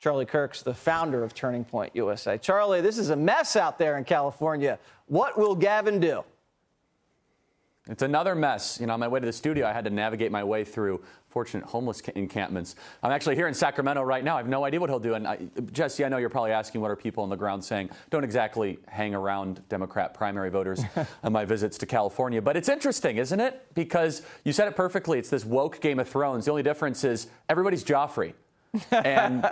Charlie Kirk's the founder of Turning Point USA. Charlie, this is a mess out there in California. What will Gavin do? It's another mess. You know, on my way to the studio, I had to navigate my way through fortunate homeless encampments. I'm actually here in Sacramento right now. I have no idea what he'll do. And Jesse, I know you're probably asking what are people on the ground saying. Don't exactly hang around Democrat primary voters on my visits to California. But it's interesting, isn't it? Because you said it perfectly. It's this woke Game of Thrones. The only difference is everybody's Joffrey. And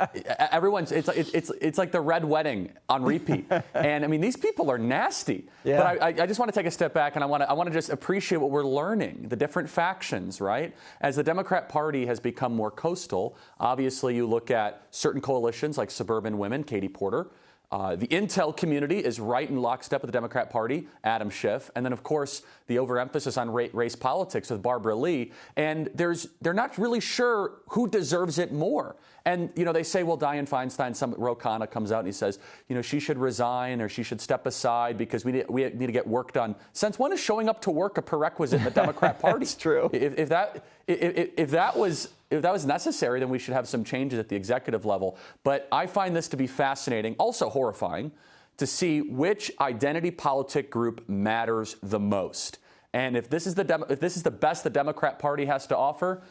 everyone's it's like the Red Wedding on repeat. And I mean, these people are nasty. Yeah. But I just want to take a step back, and I want to just appreciate what we're learning, the different factions, right? As the Democrat Party has become more coastal, obviously you look at certain coalitions like Suburban Women, Katie Porter. The intel community is right in lockstep with the Democrat Party, Adam Schiff. And then, of course, the overemphasis on race politics with Barbara Lee. And they're not really sure who deserves it more. And, you know, they say, well, Dianne Feinstein, Ro Khanna comes out and he says, you know, she should resign or she should step aside because we need to get work done. Since when is showing up to work a prerequisite in the Democrat Party? It's true. If that was necessary, then we should have some changes at the executive level. But I find this to be fascinating, also horrifying, to see which identity politic group matters the most. And if this is the best the Democrat Party has to offer,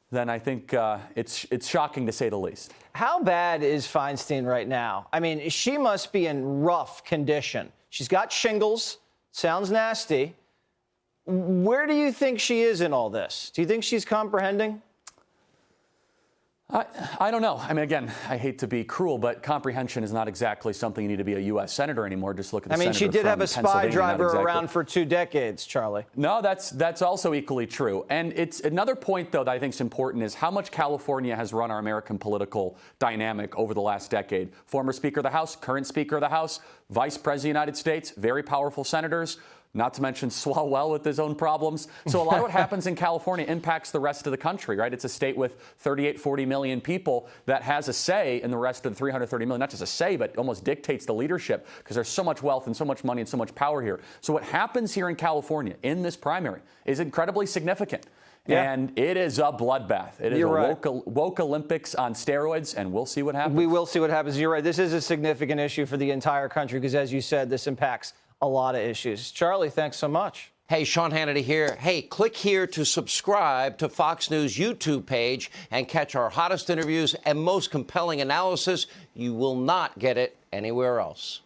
then I think it's shocking to say the least. How bad is Feinstein right now? I mean, she must be in rough condition. She's got shingles. Sounds nasty. Where do you think she is in all this? Do you think she's comprehending? I don't know. I mean, again, I hate to be cruel, but comprehension is not exactly something you need to be a U.S. senator anymore. Just look at the I mean, she did have a spy driver around for 2 decades, Charlie. No, that's also equally true. And it's another point, though, that I think is important is how much California has run our American political dynamic over the last decade. Former Speaker of the House, current Speaker of the House, Vice President of the United States, very powerful senators. Not to mention Swalwell with his own problems. So a lot of what happens in California impacts the rest of the country, right? It's a state with 38, 40 million people that has a say in the rest of the 330 million. Not just a say, but almost dictates the leadership because there's so much wealth and so much money and so much power here. So what happens here in California in this primary is incredibly significant. Yeah. And it is a bloodbath. It is woke Olympics on steroids, and we'll see what happens. We will see what happens. You're right. This is a significant issue for the entire country because, as you said, this impacts a lot of issues. Charlie, thanks so much. Hey, Sean Hannity here. Hey, click here to subscribe to Fox News YouTube page and catch our hottest interviews and most compelling analysis. You will not get it anywhere else.